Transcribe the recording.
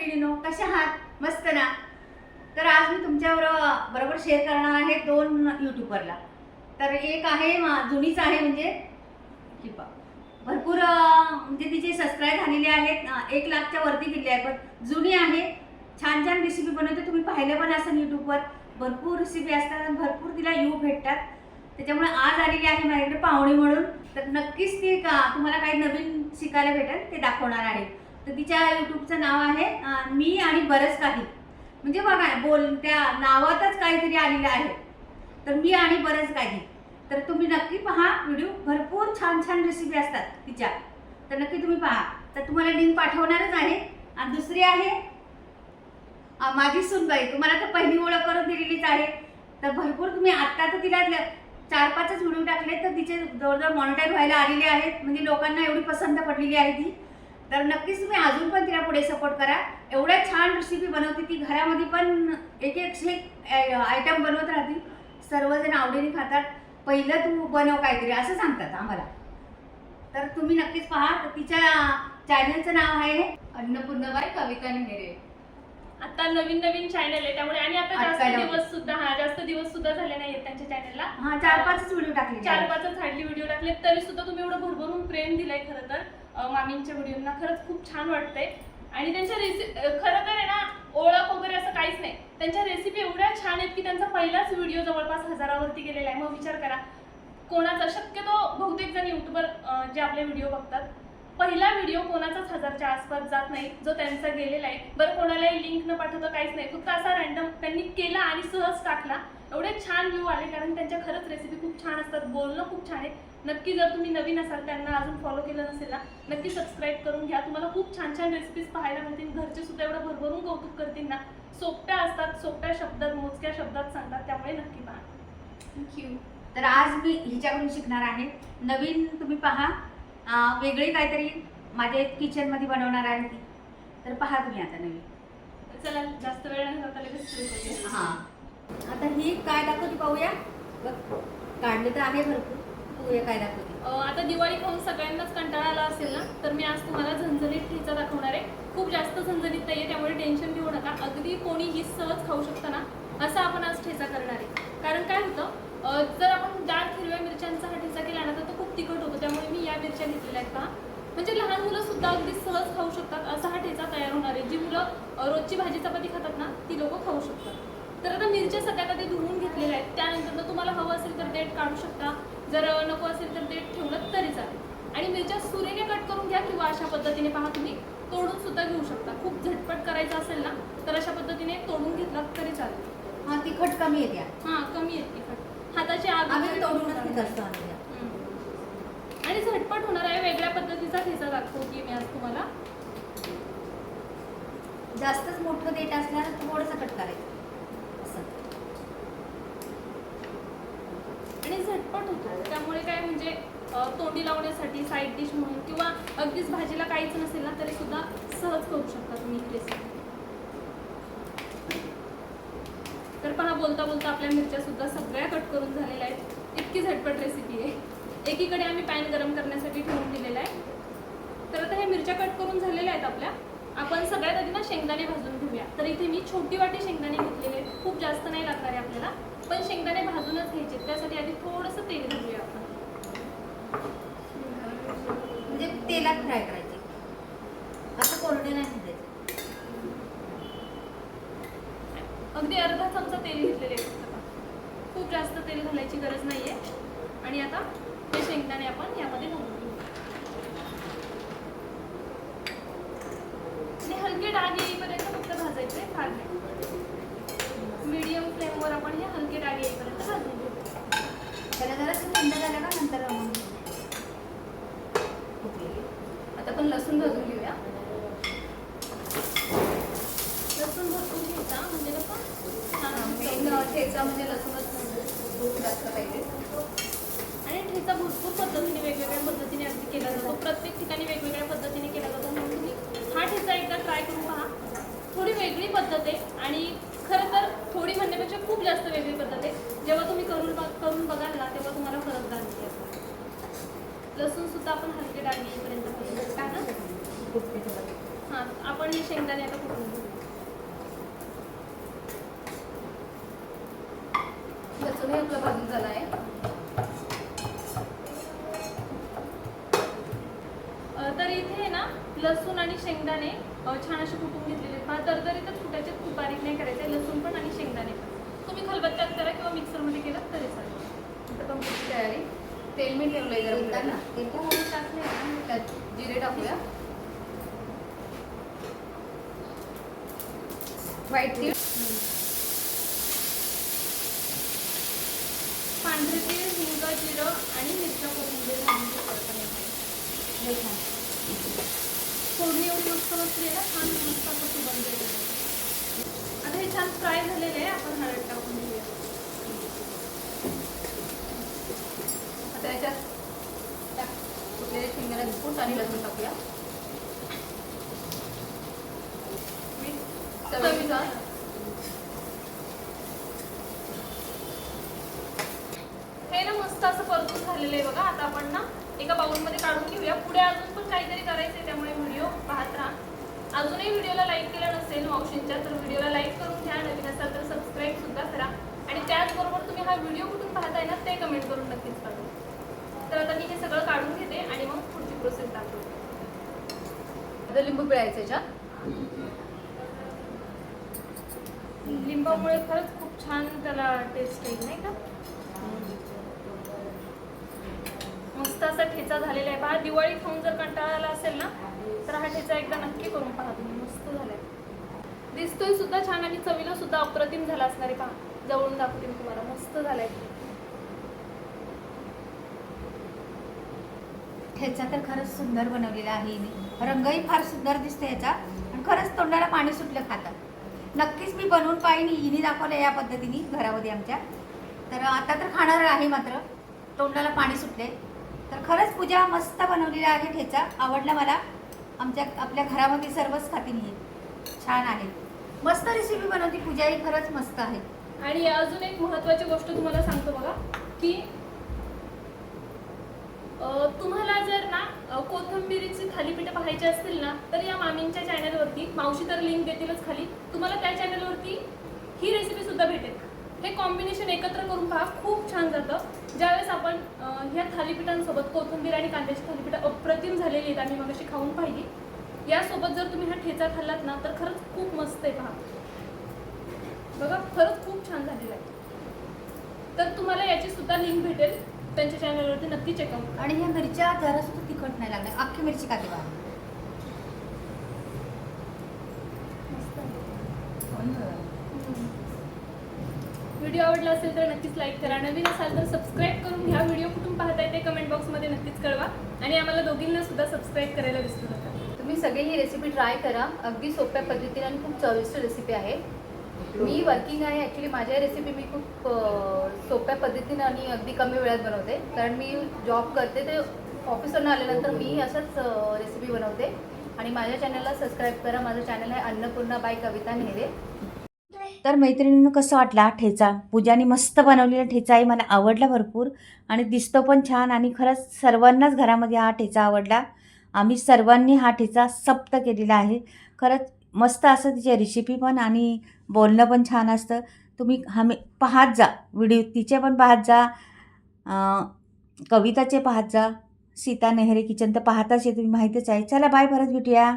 मैत्रिणींनो, कशा आहात? मस्त ना? तर आज मी बरोबर शेअर करणार आहे दोन यूट्यूबरला. तर एक आहे जुनीच आहे म्हणजे शिल्पा. भरपूर म्हणजे तिचे सबस्क्राईब झालेले आहेत, 1 लाखच्या वरती गेले आहे. पण जुनी आहे, छान छान रेसिपी बनवते. तुम्ही पाहिलं पण असेल यूट्यूबवर. भरपूर रेसिपी असतात, भरपूर तिला व्ह्यू भेटतात. त्याच्यामुळे आज आलेली आहे माझ्याकडे पाहुणे म्हणून. तर नक्कीच ती तुम्हाला काही नवीन शिकायला भेटेल ते दाखवणार आहे. तर तिच्या यूट्यूबचं नाव आहे मी आणि बरंच काही. म्हणजे बघा त्या नावातच काहीतरी आलेलं आहे. तर मी आणि बरंच काही. तर तुम्ही नक्की पहा व्हिडिओ. भरपूर छान छान रेसिपी असतात तिच्या. तर नक्की तुम्ही पहा. तर तुम्हाला लिंक पाठवणारच आहे. आणि दुसरी आहे माझी सुनबाई. तुम्हाला तर पहिली ओळख करून दिलेलीच आहे. तर भरपूर तुम्ही आत्ता तर तिला 4-5च व्हिडिओ टाकले तर तिचे जवळजवळ मॉनिटाईज व्हायला आलेले आहेत. म्हणजे लोकांना एवढी पसंत पडलेली आहे ती. तर नक्कीच तुम्ही अजून पण तिला पुढे सपोर्ट करा. एवढ्या छान रेसिपी बनवते ती. घरामध्ये पण एक आयटम बनवत राहते. सर्वजण आवडीने खातात. पहिलं तू बनव काहीतरी असं सांगतात आम्हाला. तर तुम्ही नक्कीच पहा. तर तिच्या चॅनलचं नाव आहे अन्नपूर्णाबाई कविता नेहरे. आता नवीन चॅनल आहे त्यामुळे आणि आता जास्त दिवस सुद्धा झाले नाहीत त्यांच्या चॅनलला. 4-5च व्हिडिओ टाकले. 4-5च हार्डली व्हिडिओ टाकले तरी सुद्धा तुम्ही एवढं भरभरून प्रेम दिलंय. खरं तर मामींच्या व्हिडिओंना खरंच खूप छान वाटतंय. आणि त्यांच्या खरं तर आहे ना, ओळख वगैरे असं काहीच नाही. त्यांच्या रेसिपी एवढ्या छान आहेत की त्यांचा पहिलाच व्हिडिओ जवळपास 1000वरती गेलेला आहे. मग विचार करा कोणाचा, शक्यतो बहुतेक जण युट्यूबर जे आपले व्हिडिओ बघतात पहिला व्हिडिओ कोणाचाच 1000च्या आसपास जात नाही जो त्यांचा गेलेला आहे. बरं कोणालाही लिंक न पाठवता काहीच नाही, फक्त असा रॅन्डम त्यांनी केला आणि सहज टाकला. एवढे छान व्ह्यू आले कारण त्यांच्या खरंच रेसिपी खूप छान असतात, बोलणं खूप छान आहे. नक्की जर तुम्ही नवीन असाल, त्यांना अजून फॉलो केलं नसेल ना, नक्की सबस्क्राईब करून घ्या. तुम्हाला खूप छान छान रेसिपीज पाहायला मिळतील. घरचे सुद्धा एवढं भरभरून कौतुक करतील ना. सोप्या असतात, सोप्या शब्दात, मोजक्या शब्दात सांगतात. त्यामुळे नक्की पहा. थँक्यू. तर आज मी हिच्याकडून शिकणार आहे. नवीन तुम्ही पहा, वेगळी काहीतरी माझ्या किचनमध्ये बनवणार आहे ती. तर पहा तुम्ही आता नवीन. चला जास्त वेळ न घालवता लगेच सुरू करूया. हां, आता ही काय दाखवते पाहूया. बघ काढले तर आहे भरपूर. तू काय दाखवते? आता दिवाळी खाऊन सगळ्यांनाच कंटाळा आला असेल ना, तर मी आज तुम्हाला झणझणीत ठेचा दाखवणार आहे. खूप जास्त झणझणीत नाहीये त्यामुळे टेन्शन घेऊ नका. अगदी कोणीही सहज खाऊ शकतं ना, असा आपण आज ठेचा करणार आहे. कारण काय होतं, जर आपण डार्क हिरव्या मिरच्यांचा हा ठेचा केला ना तर तो खूप तिखट होतो. त्यामुळे मी या मिरच्या घेतलेल्या आहेत पहा. म्हणजे लहान मुलं सुद्धा अगदी सहज खाऊ शकतात असा हा ठेचा तयार होणार आहे. जी मुलं रोजची भाजी चपाती खातात ना, ती लोक खाऊ शकतात. तर आता मिरच्या सगळ्यात आधी धुवून घेतलेल्या आहेत. त्यानंतर तुम्हाला हवं असेल तर देठ काढू शकता, जर नको असेल तर देठ ठेवलं तरी चालेल. आणि मिरच्या सुरेने कट करून घ्या किंवा अशा पद्धतीने पहा तुम्ही तोडून सुद्धा घेऊ शकता. खूप झटपट करायचं असेल ना तर अशा पद्धतीने तोडून घेतला तरी चालेल. हां, तिखट कमी येते. हां, कमी येते तिखट. हाताची आग तोडूनच घेत असतो आणि झटपट होणार आहे. वेगळ्या पद्धतीचा ठेचा दाखवते मी आज तुम्हाला. जास्तच मोठं देठ असल्यास थोडंसं कट करायचं असं. आणि झटपट होतो त्यामुळे काय म्हणजे तोंडी लावण्यासाठी साईड डिश म्हणून किंवा अगदीच भाजीला काहीच नसेल ना तरी सुद्धा सहज करू शकता तुम्ही रेसिपी. तर पहा बोलता बोलता आपल्या मिरच्या सुद्धा सगळ्या कट करून झालेल्या आहेत. इतकी झटपट रेसिपी आहे. एकीकडे आम्ही पॅन गरम करण्यासाठी ठेवून दिलेला आहे. तर आता ह्या मिरच्या कट करून झालेल्या आहेत आपल्या. आपण सगळ्यात आधी ना शेंगदाणे भाजून घेऊया. तर इथे मी छोटी वाटी शेंगदाणे घेतलेले आहेत. खूप जास्त नाही लागणार आहे आपल्याला, पण शेंगदाणे भाजूनच घ्यायचे. त्यासाठी आधी थोडंसं तेल घालूया आपण. म्हणजे तेलात फ्राय करायचे, असं कोरडे नाही द्यायचे. अगदी अर्धा चमचा तेल घेतलेले आहे. खूप जास्त तेल घालायची गरज नाहीये. आणि आता हे शेंगदाणे आपण यामध्ये घालून घेऊ. आणि हलके डाग येईपर्यंत फक्त भाजायचे, फार नाही. मीडियम फ्लेमवर आपण हे हलके डाग येईपर्यंत भाजून घेऊ. त्याला जरा थंड झालं का नंतर आता आपण लसूण भाजून घेऊया. लसूण भरपूर घ्यायचा म्हणजे कसं छान ठेचा म्हणजे लसूणच जास्त पाहिजे. आणि ठेचा भरपूर पद्धतीने वेगवेगळ्या पद्धतीने अगदी केला जातो. प्रत्येक ठिकाणी वेगवेगळ्या पद्धतीने केला जातो. म्हणून तुम्ही हा ठेचा एकदा ट्राय करून पहा. थोडी वेगळी पद्धत आहे आणि खरं तर थोडी म्हणण्यापेक्षा खूप जास्त वेगळी पद्धत आहे. जेव्हा तुम्ही करून बघाल ना तेव्हा तुम्हाला फरक जाणवेल. लसूण सुद्धा आपण हलके डाग येईपर्यंत हां, आपण हे शेंगदाणे आता कुठून ठेचाही आपला भाजून झाला आहे. तर इथे ना लसूण आणि शेंगदाणे छान असे कुटून घेतलेले आहेत. तरतरीतच कुटायचे, खूप बारीक नाही करायचे. लसूण पण आणि शेंगदाणे पण तुम्ही खलबत्त्यात करा किंवा मिक्सरमध्ये केलं तरी चालेल. आता कंप्लीट तयारी. तेल मी ठेवलंय गरम ना. तेल टाकले त्यात जिरे टाकूया. व्हाईट तीळ, पांढरे तीळ, हिंग, जिरं आणि मिरच्या कोथिंबीर घालून ते परतून घ्यायचं. फोडणी एवढी मस्त बसली आहे ना, छान मस्त असं सुगंध येतो. आता हे छान फ्राय झालेलं आहे, आपण हळद टाकून घेऊया. आता याच्यात कुठले शेंगदाणा कूट आणि लसूण टाकूया. चवीनुसार. हे ना मस्त असं परतून झालेलं आहे बघा. आता आपण ना एका बाउलमध्ये काढून घेऊया. पुढे अजून पण काहीतरी करायचं आहे, त्यामुळे व्हिडिओ पाहत राहा. अजूनही व्हिडिओला लाईक केलं नसेल मावशींच्या, तर व्हिडिओला लाईक करून घ्या. नवीन असाल तर सबस्क्राईब सुद्धा करा. आणि त्याचबरोबर तुम्ही हा व्हिडिओ कुठून पाहताय ना ते कमेंट करून नक्कीच कळवा. तर आता मी हे सगळं काढून घेते आणि मग पुढची प्रोसेस दाखवते. आता लिंबू पिळायचं याच्यात. लिंबामुळे खरंच खूप छान त्याला टेस्ट येईल नाही का. मस्त असा ठेचा झालेला आहे पहा. दिवाळी खाऊन जर कंटाळा आला असेल ना तर हा ठेचा एकदा नक्की करून पहा तुम्ही. मस्त झालाय, दिसतोय सुद्धा छान आणि चवीला सुद्धा अप्रतिम झाला असणार आहे. पहा जवळून दाखवते मी तुम्हाला. मस्त झालाय ठेचा तर खरंच सुंदर बनवलेला आहे हिने. रंगही फार सुंदर दिसते याचा आणि खरंच तोंडाला पाणी सुटलं खातात. नक्कीच मी बनवून पाहिन. हिने दाखवलं या पद्धतीने घरामध्ये आमच्या. तर आता तर खाणार आहे, मात्र तोंडाला पाणी सुटले. तर खरंच पूजा मस्त बनवलेला आहे ठेचा. आवडला मला. आपल्या घरामध्ये सर्वच खातील हे. छान आहे, मस्त रेसिपी बनवती पूजा ही. खरंच मस्त आहे. आणि अजून एक महत्त्वाची गोष्ट तुम्हाला सांगतो बघा, की तुम्हाला जर ना कोथिंबीरीची थालीपीठं पाहायची असतील ना तर या मामींच्या चॅनलवरती, मावशी तर लिंक देतीलच खाली, तुम्हाला त्या चॅनलवरती ही रेसिपी सुद्धा भेटेल. हे कॉम्बिनेशन एकत्र करून पहा, खूप छान जातं. ज्यावेळेस आपण ह्या थालीपीठांसोबत कोथिंबीर आणि कांद्याची थालीपीठं अप्रतिम झालेली आहेत, आम्ही मगाशी खाऊन पाहिली. यासोबत जर तुम्ही हा ठेचा खाल्लात ना तर खरंच खूप मस्त आहे. पहा बघा, खरंच खूप छान झालेला आहे. तर तुम्हाला याची सुद्धा लिंक भेटेल त्यांच्या चॅनलवरती, नक्की चेकआउट. आणि ह्या मिरच्या जरा सुद्धा तिखट नाही लागल्या. अख्खी मिरची का तेव्हा व्हिडिओ आवडला असेल तर नक्कीच लाईक करा. नवीन असाल तर सबस्क्राईब करून घ्या. व्हिडिओ कुठून पाहताय ते कमेंट बॉक्समध्ये नक्कीच कळवा. आणि आम्हाला दोघींना सुद्धा सबस्क्राईब करायला विसरू नका. तुम्ही सगळे ही रेसिपी ट्राय करा. अगदी सोप्या पद्धतीने आणि खूप चविष्ट रेसिपी आहे. मी वर्किंग आहे ॲक्च्युली. माझ्या रेसिपी मी खूप सोप्या पद्धतीने आणि अगदी कमी वेळात बनवते, कारण मी जॉब करते. ते ऑफिसवरून आल्यानंतर मी असंच रेसिपी बनवते. आणि माझ्या चॅनलला सबस्क्राईब करा. माझं चॅनल आहे अन्नपूर्णा बाय कविता नेहरे. तर मैत्रिणींनो, कसं वाटला ठेचा? पूजाने मस्त बनवलेला ठेचा आहे. मला आवडला भरपूर आणि दिसतो पण छान. आणि खरंच सर्वांनाच घरामध्ये हा ठेचा आवडला. आम्ही सर्वांनी हा ठेचा सप्त केलेला आहे. खरंच मस्त असं तिची रेसिपी पण आणि बोलणं पण छान असतं. तुम्ही पाहत जा व्हिडिओ. तिचे पण पाहत जा, कविताचे पाहत जा. सीता नेहरे किचन तर पाहताच आहे, तुम्ही माहीतच आहे. चला बाय, परत भेटूया.